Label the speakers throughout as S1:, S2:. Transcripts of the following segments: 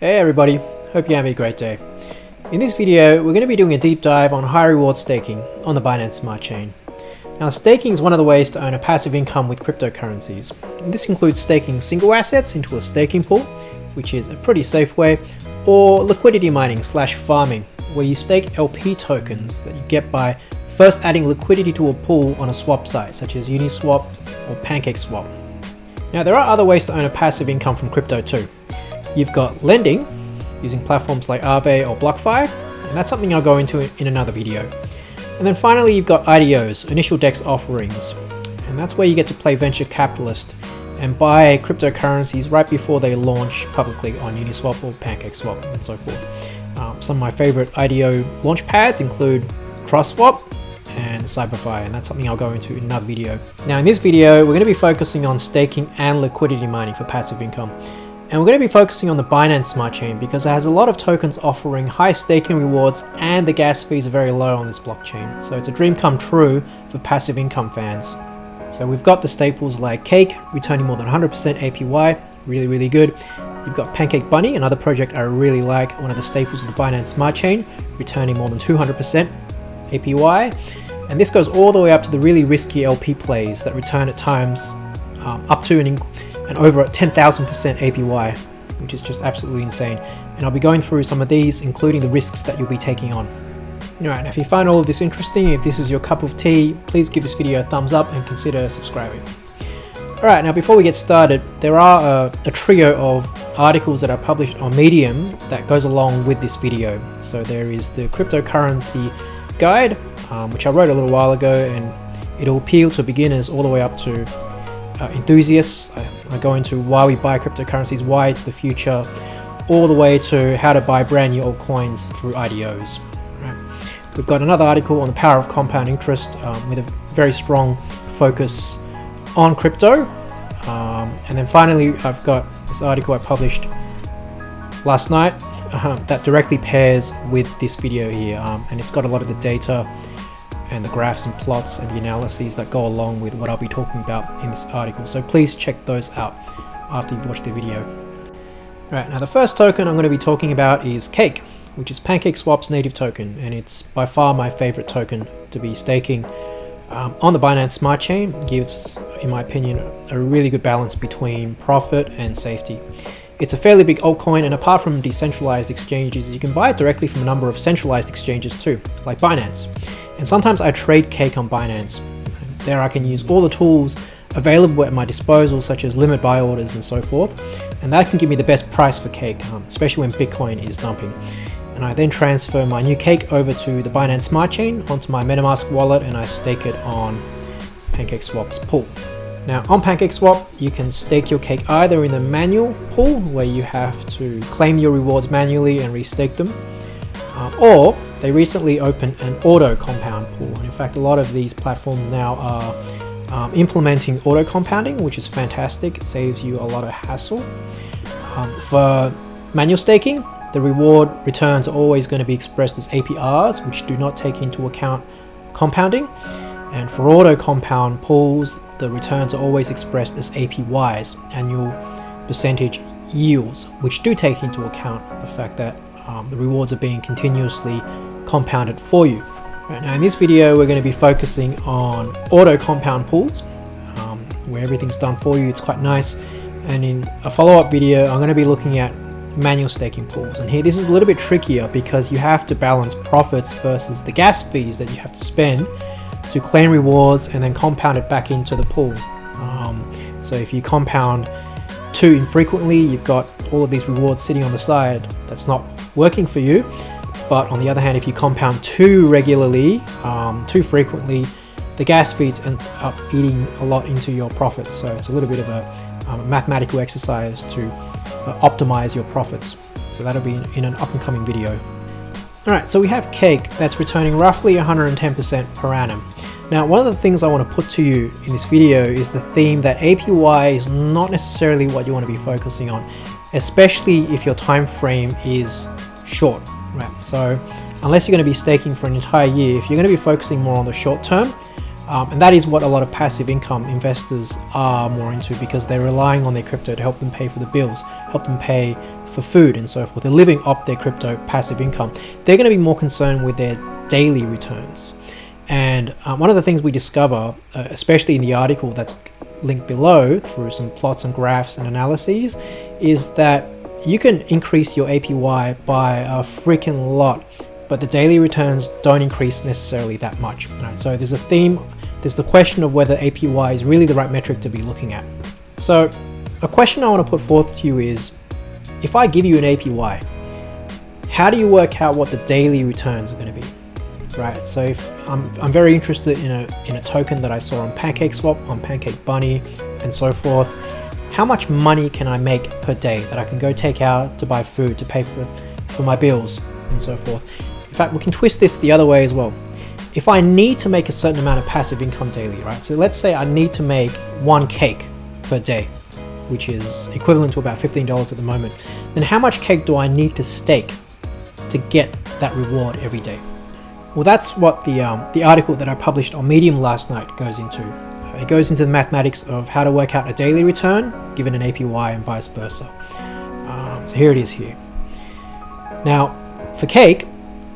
S1: Hey everybody, hope you're having a great day. In this video, we're going to be doing a deep dive on high reward staking on the Binance Smart Chain. Now, staking is one of the ways to earn a passive income with cryptocurrencies. And this includes staking single assets into a staking pool, which is a pretty safe way, or liquidity mining / farming, where you stake LP tokens that you get by first adding liquidity to a pool on a swap site, such as Uniswap or PancakeSwap. Now, there are other ways to earn a passive income from crypto too. You've got lending, using platforms like Aave or BlockFi, and that's something I'll go into in another video. And then finally, you've got IDOs, initial DEX offerings, and that's where you get to play venture capitalist and buy cryptocurrencies right before they launch publicly on Uniswap or PancakeSwap and so forth. Some of my favorite IDO launch pads include HOTCROSS and Cyberfi, and that's something I'll go into in another video. Now in this video, we're going to be focusing on staking and liquidity mining for passive income. And we're going to be focusing on the Binance Smart Chain because it has a lot of tokens offering high staking rewards and the gas fees are very low on this blockchain. So it's a dream come true for passive income fans. So we've got the staples like Cake, returning more than 100% APY, really good. You've got Pancake Bunny, another project I really like, one of the staples of the Binance Smart Chain, returning more than 200% APY. And this goes all the way up to the really risky LP plays that return at times up to and over 10,000% APY, which is just absolutely insane. And I'll be going through some of these, including the risks that you'll be taking on. Alright, now if you find all of this interesting, if this is your cup of tea, please give this video a thumbs up and consider subscribing. Alright, now before we get started, there are a trio of articles that are published on Medium that goes along with this video. So there is the cryptocurrency guide, which I wrote a little while ago, and it'll appeal to beginners all the way up to enthusiasts. I go into why we buy cryptocurrencies, why it's the future, all the way to how to buy brand new altcoins through IDOs. Right. We've got another article on the power of compound interest with a very strong focus on crypto. And then finally, I've got this article I published last night that directly pairs with this video here, and it's got a lot of the data and the graphs and plots and the analyses that go along with what I'll be talking about in this article. So please check those out after you've watched the video. Right, now the first token I'm going to be talking about is Cake, which is PancakeSwap's native token, and it's by far my favorite token to be staking on the Binance Smart Chain. It gives, in my opinion, a really good balance between profit and safety. It's a fairly big altcoin, and apart from decentralized exchanges, you can buy it directly from a number of centralized exchanges too, like Binance. And sometimes I trade Cake on Binance. There I can use all the tools available at my disposal, such as limit buy orders and so forth, and that can give me the best price for Cake, especially when Bitcoin is dumping. And I then transfer my new Cake over to the Binance Smart Chain onto my MetaMask wallet, and I stake it on PancakeSwap's pool. Now on PancakeSwap, you can stake your Cake either in the manual pool, where you have to claim your rewards manually and restake them, or they recently opened an auto compound pool. And in fact, a lot of these platforms now are implementing auto compounding, which is fantastic. It saves you a lot of hassle. For manual staking, the reward returns are always going to be expressed as APRs, which do not take into account compounding. And for auto compound pools, the returns are always expressed as APYs, annual percentage yields, which do take into account the fact that the rewards are being continuously compounded for you. Right, now in this video, we're going to be focusing on auto compound pools, where everything's done for you. It's quite nice. And in a follow-up video, I'm going to be looking at manual staking pools. And here, this is a little bit trickier because you have to balance profits versus the gas fees that you have to spend to claim rewards and then compound it back into the pool. So if you compound too infrequently, you've got all of these rewards sitting on the side that's not working for you. But on the other hand, if you compound too regularly, too frequently, the gas fees ends up eating a lot into your profits. So it's a little bit of a mathematical exercise to optimize your profits. So that'll be in an up and coming video. Alright, so we have Cake that's returning roughly 110% per annum. Now, one of the things I want to put to you in this video is the theme that APY is not necessarily what you want to be focusing on, especially if your time frame is short, right? So unless you're going to be staking for an entire year, if you're going to be focusing more on the short term, and that is what a lot of passive income investors are more into, because they're relying on their crypto to help them pay for the bills, help them pay for food and so forth. They're living off their crypto passive income. They're going to be more concerned with their daily returns. And one of the things we discover, especially in the article that's linked below through some plots and graphs and analyses, is that you can increase your APY by a freaking lot, but the daily returns don't increase necessarily that much. Right? So there's a theme, there's the question of whether APY is really the right metric to be looking at. So a question I want to put forth to you is, if I give you an APY, how do you work out what the daily returns are going to be? Right, so if I'm very interested in a token that I saw on PancakeSwap, on Pancake Bunny, and so forth. How much money can I make per day that I can go take out to buy food, to pay for my bills, and so forth? In fact, we can twist this the other way as well. If I need to make a certain amount of passive income daily, right? So let's say I need to make 1 cake per day, which is equivalent to about $15 at the moment. Then how much cake do I need to stake to get that reward every day? Well, that's what the article that I published on Medium last night goes into. It goes into the mathematics of how to work out a daily return given an APY and vice versa. So here it is here. Now, for cake,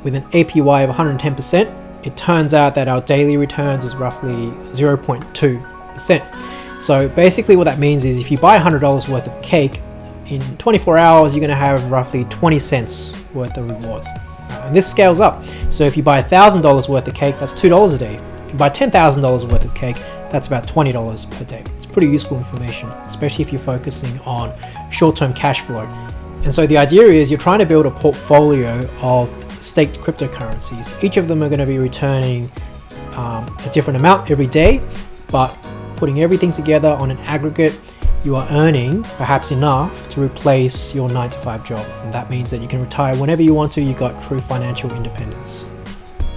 S1: with an APY of 110%, it turns out that our daily returns is roughly 0.2%. So basically what that means is if you buy $100 worth of cake, in 24 hours, you're going to have roughly 20 cents worth of rewards. And this scales up. So if you buy $1,000 worth of cake, that's $2 a day. If you buy $10,000 worth of cake, that's about $20 per day. It's pretty useful information, especially if you're focusing on short-term cash flow. And so the idea is you're trying to build a portfolio of staked cryptocurrencies. Each of them are going to be returning a different amount every day, but putting everything together on an aggregate, you are earning perhaps enough to replace your 9-to-5 job. And that means that you can retire whenever you want to. You got true financial independence.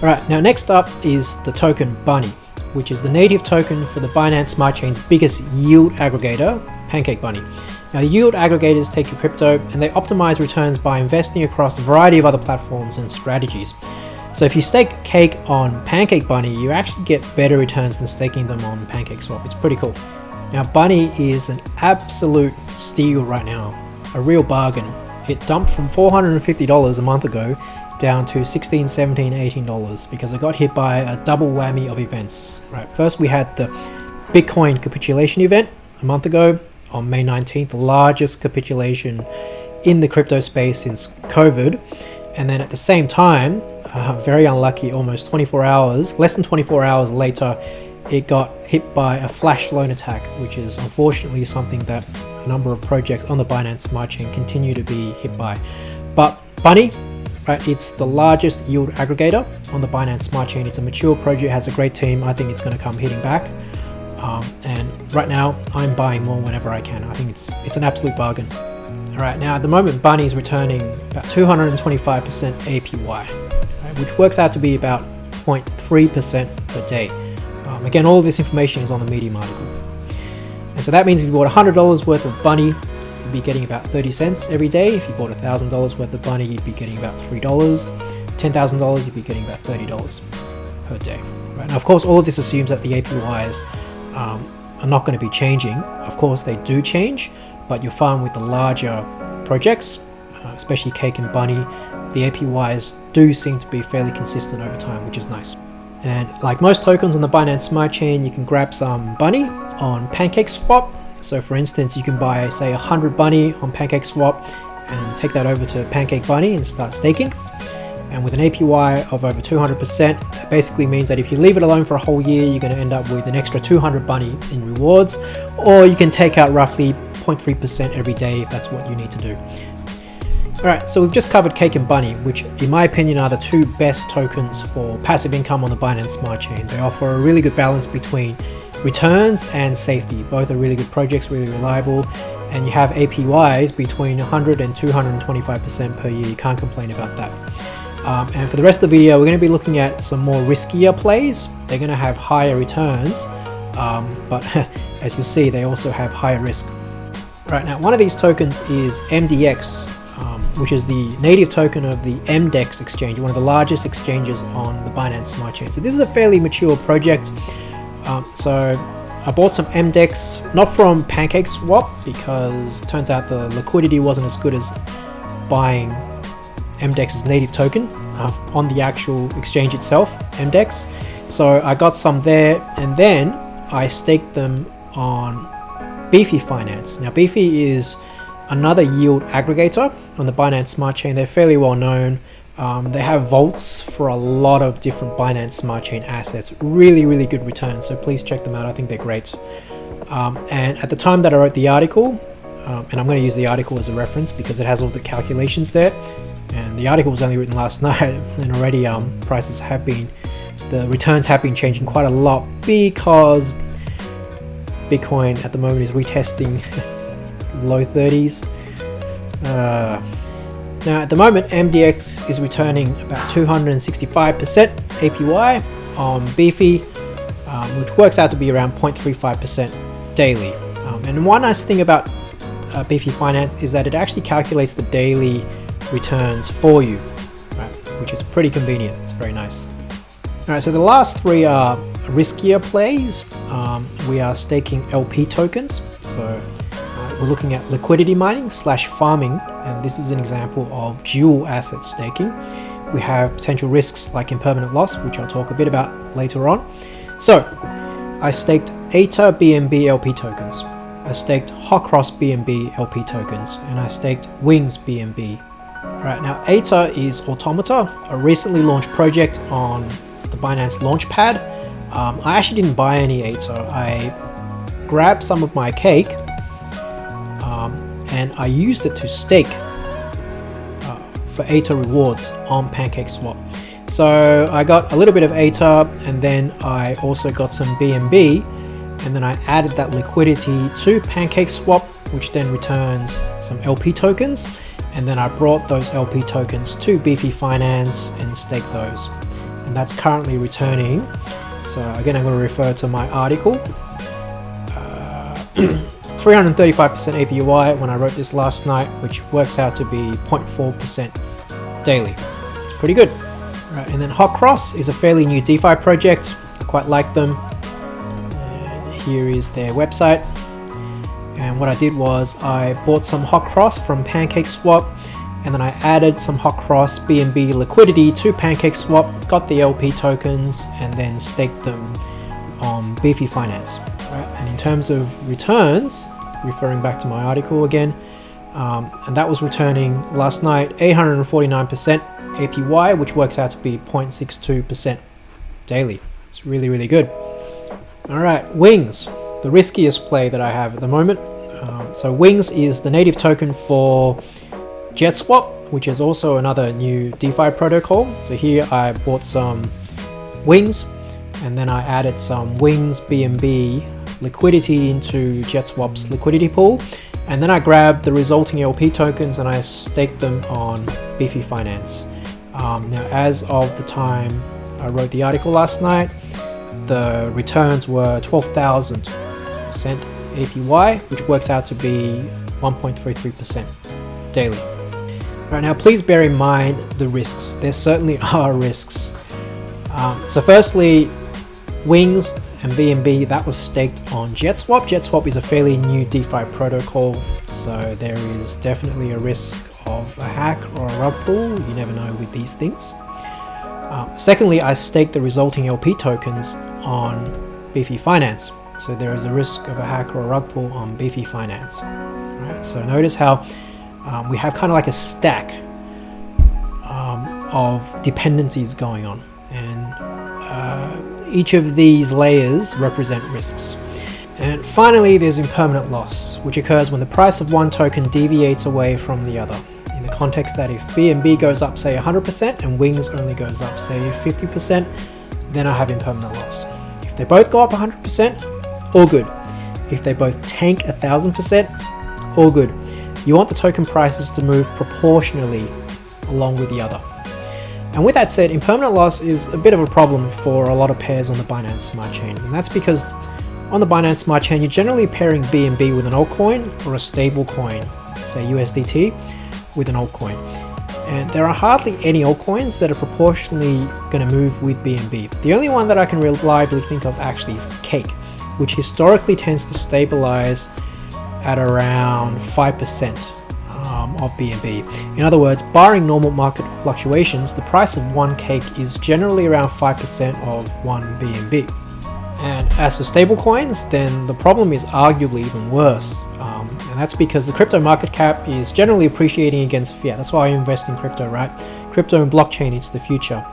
S1: All right, now next up is the token Bunny, which is the native token for the Binance Smart Chain's biggest yield aggregator, Pancake Bunny. Now, yield aggregators take your crypto and they optimize returns by investing across a variety of other platforms and strategies. So if you stake cake on Pancake Bunny, you actually get better returns than staking them on PancakeSwap. It's pretty cool. Now, Bunny is an absolute steal right now, a real bargain. It dumped from $450 a month ago down to $16, $17, $18 because it got hit by a double whammy of events. Right, first we had the Bitcoin capitulation event a month ago on May 19th, the largest capitulation in the crypto space since COVID. And then at the same time, very unlucky, almost 24 hours, less than 24 hours later, it got hit by a flash loan attack, which is unfortunately something that a number of projects on the Binance Smart Chain continue to be hit by. But Bunny, right, it's the largest yield aggregator on the Binance Smart Chain. It's a mature project, has a great team. I think it's going to come hitting back. And right now, I'm buying more whenever I can. I think it's an absolute bargain. All right, now at the moment, Bunny is returning about 225% APY, right, which works out to be about 0.3% per day. Again, all of this information is on the Medium article. And so that means if you bought $100 worth of Bunny, you'd be getting about 30 cents every day. If you bought $1,000 worth of Bunny, you'd be getting about $3. $10,000, you'd be getting about $30 per day. Right? Now, of course, all of this assumes that the APYs are not going to be changing. Of course, they do change, but you'll find with the larger projects, especially Cake and Bunny, the APYs do seem to be fairly consistent over time, which is nice. And like most tokens on the Binance Smart Chain, you can grab some Bunny on PancakeSwap. So for instance, you can buy, say, 100 Bunny on PancakeSwap and take that over to Pancake Bunny and start staking. And with an APY of over 200%, that basically means that if you leave it alone for a whole year, you're going to end up with an extra 200 Bunny in rewards, or you can take out roughly 0.3% every day if that's what you need to do. Alright, so we've just covered Cake and Bunny, which in my opinion are the two best tokens for passive income on the Binance Smart Chain. They offer a really good balance between returns and safety. Both are really good projects, really reliable, and you have APYs between 100 and 225% per year. You can't complain about that. And for the rest of the video, we're going to be looking at some more riskier plays. They're going to have higher returns, but as you'll see, they also have higher risk. Right, now one of these tokens is MDX, which is the native token of the MDEX exchange, one of the largest exchanges on the Binance Smart Chain. So this is a fairly mature project. So I bought some MDEX, not from PancakeSwap, because it turns out the liquidity wasn't as good as buying MDEX's native token on the actual exchange itself, MDEX. So I got some there, and then I staked them on Beefy Finance. Now Beefy is another yield aggregator on the Binance Smart Chain. They're fairly well known. They have vaults for a lot of different Binance Smart Chain assets. Really good returns, so please check them out. I think they're great. And at the time that I wrote the article, and I'm going to use the article as a reference because it has all the calculations there, and the article was only written last night, and already the returns have been changing quite a lot because Bitcoin at the moment is retesting low 30s. Now at the moment MDX is returning about 265% APY on Beefy, which works out to be around 0.35% daily. And one nice thing about Beefy Finance is that it actually calculates the daily returns for you, right? Which is pretty convenient. It's very nice. Alright, so the last three are riskier plays. We are staking LP tokens. So we're looking at liquidity mining / farming, and this is an example of dual asset staking. We have potential risks like impermanent loss, which I'll talk a bit about later on. So I staked ATA BNB LP tokens. I staked HOTCROSS BNB LP tokens, and I staked Wings BNB. Right, now ATA is Automata, a recently launched project on the Binance Launchpad. I actually didn't buy any ATA. I grabbed some of my cake and I used it to stake for ATA rewards on PancakeSwap. So I got a little bit of ATA, and then I also got some BNB, and then I added that liquidity to PancakeSwap, which then returns some LP tokens, and then I brought those LP tokens to Beefy Finance and staked those, and that's currently returning. So again, I'm going to refer to my article. 335% APY when I wrote this last night, which works out to be 0.4% daily. It's pretty good. Right, and then HOTCROSS is a fairly new DeFi project. I quite like them. And here is their website. And what I did was I bought some HOTCROSS from PancakeSwap, and then I added some HOTCROSS BNB liquidity to PancakeSwap, got the LP tokens, and then staked them on Beefy Finance. Right? And in terms of returns, referring back to my article again, and that was returning last night 849% APY, which works out to be 0.62% daily. It's really good. All right, Wings, the riskiest play that I have at the moment. So Wings is the native token for JetSwap, which is also another new DeFi protocol. So here I bought some Wings, and then I added some Wings BNB liquidity into JetSwap's liquidity pool, and then I grabbed the resulting LP tokens and I staked them on Beefy Finance. Now, as of the time I wrote the article last night, the returns were 12,000% APY, which works out to be 1.33% daily. Right, now please bear in mind the risks. There certainly are risks. So firstly, Wings and BNB, that was staked on JetSwap. JetSwap is a fairly new DeFi protocol, so there is definitely a risk of a hack or a rug pull. You never know with these things. Secondly, I staked the resulting LP tokens on Beefy Finance, so there is a risk of a hack or a rug pull on Beefy Finance. Right, so notice how we have kind of like a stack of dependencies going on, and each of these layers represent risks. And finally, there's impermanent loss, which occurs when the price of one token deviates away from the other. In the context that if BNB goes up, say 100%, and Wings only goes up, say 50%, then I have impermanent loss. If they both go up 100%, all good. If they both tank 1,000%, all good. You want the token prices to move proportionally along with the other. And with that said, impermanent loss is a bit of a problem for a lot of pairs on the Binance Smart Chain, and that's because on the Binance Smart Chain, you're generally pairing BNB with an altcoin or a stable coin, say USDT, with an altcoin. And there are hardly any altcoins that are proportionally going to move with BNB. The only one that I can reliably think of actually is Cake, which historically tends to stabilize at around 5% of BNB. In other words, barring normal market fluctuations, the price of one cake is generally around 5% of one BNB. And as for stablecoins, then the problem is arguably even worse. And that's because the crypto market cap is generally appreciating against fiat. That's why I invest in crypto, right? Crypto and blockchain is the future,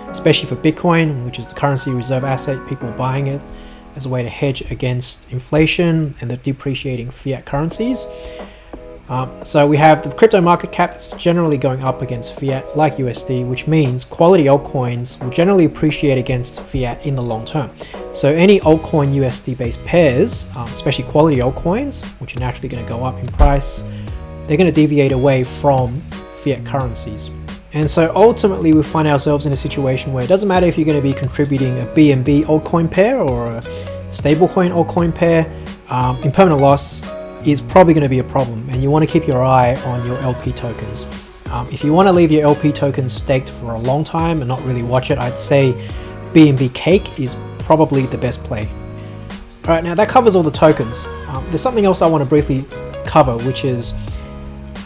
S1: especially for Bitcoin, which is the currency reserve asset. People are buying it as a way to hedge against inflation and the depreciating fiat currencies. So we have the crypto market cap that's generally going up against fiat, like USD, which means quality altcoins will generally appreciate against fiat in the long term. So any altcoin USD based pairs, especially quality altcoins, which are naturally going to go up in price, they're going to deviate away from fiat currencies. And so ultimately we find ourselves in a situation where it doesn't matter if you're going to be contributing a BNB altcoin pair or a stablecoin altcoin pair, impermanent loss is probably going to be a problem, and you want to keep your eye on your LP tokens. If you want to leave your LP tokens staked for a long time and not really watch it, I'd say BNB Cake is probably the best play. Alright, now that covers all the tokens. There's something else I want to briefly cover, which is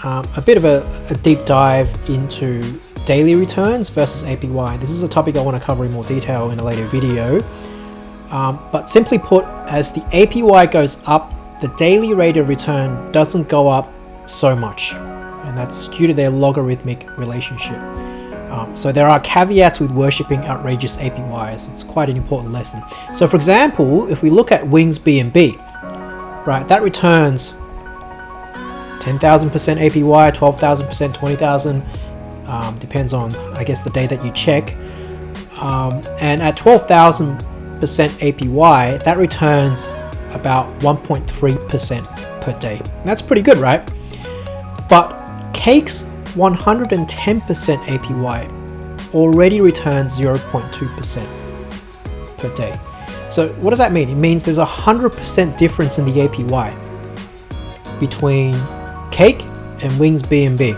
S1: a bit of a deep dive into daily returns versus APY. This is a topic I want to cover in more detail in a later video. But simply put, as the APY goes up, the daily rate of return doesn't go up so much, and that's due to their logarithmic relationship. So there are caveats with worshipping outrageous APYs. It's quite an important lesson. So for example, if we look at Wings BNB, right, that returns 10,000% APY, 12,000%, 20,000, depends on, I guess, the day that you check. And at 12,000% APY, that returns about 1.3% per day. And that's pretty good, right? But Cake's 110% APY already returns 0.2% per day. So what does that mean? It means there's 100% difference in the APY between Cake and Wings BNB,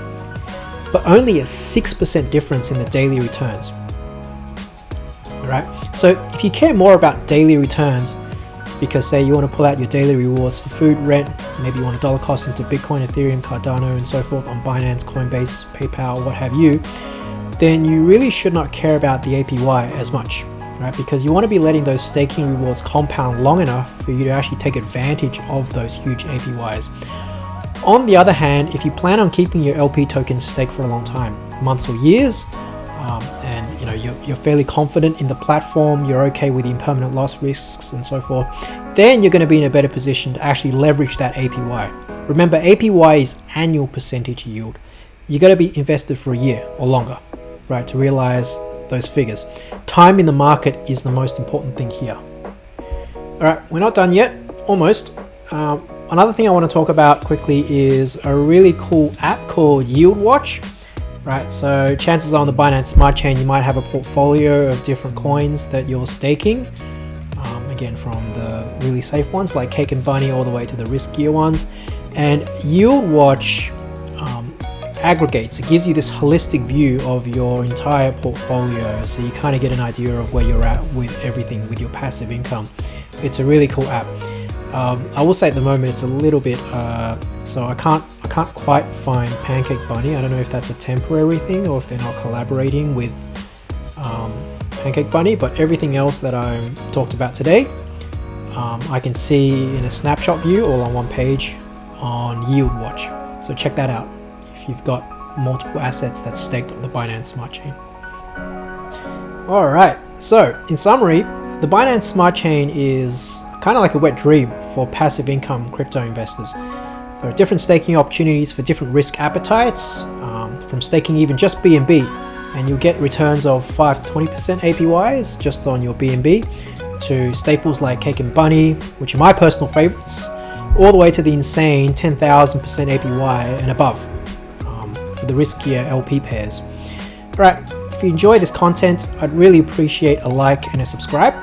S1: but only a 6% difference in the daily returns. Alright, so if you care more about daily returns, because say you want to pull out your daily rewards for food, rent, maybe you want to dollar cost into Bitcoin, Ethereum, Cardano and so forth on Binance, Coinbase, PayPal, what have you, then you really should not care about the APY as much, right? Because you want to be letting those staking rewards compound long enough for you to actually take advantage of those huge APYs. On the other hand, if you plan on keeping your LP tokens staked for a long time, months or years, and you know you're fairly confident in the platform, you're okay with the impermanent loss risks and so forth, then you're going to be in a better position to actually leverage that APY. Remember, APY is annual percentage yield. You got to be invested for a year or longer, right, to realize those figures. Time in the market is the most important thing here. All right, we're not done yet, almost. Another thing I want to talk about quickly is a really cool app called Yieldwatch. Right, so chances are on the Binance Smart Chain you might have a portfolio of different coins that you're staking. Again, from the really safe ones like Cake and Bunny all the way to the riskier ones. And Yieldwatch aggregates, it gives you this holistic view of your entire portfolio, so you kind of get an idea of where you're at with everything, with your passive income. It's a really cool app. I will say at the moment it's a little bit so I can't quite find Pancake Bunny. I don't know if that's a temporary thing or if they're not collaborating with Pancake Bunny, but everything else that I talked about today I can see in a snapshot view all on one page on Yieldwatch. So check that out if you've got multiple assets that's staked on the Binance Smart Chain. Alright, so in summary, the Binance Smart Chain is kind of like a wet dream for passive income crypto investors. There are different staking opportunities for different risk appetites, from staking even just BNB, and you'll get returns of 5 to 20% APYs just on your BNB, to staples like Cake and Bunny, which are my personal favorites, all the way to the insane 10,000% APY and above for the riskier LP pairs. Alright, if you enjoy this content, I'd really appreciate a like and a subscribe.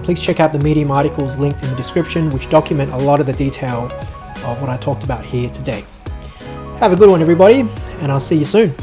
S1: Please check out the Medium articles linked in the description, which document a lot of the detail of what I talked about here today. Have a good one, everybody, and I'll see you soon.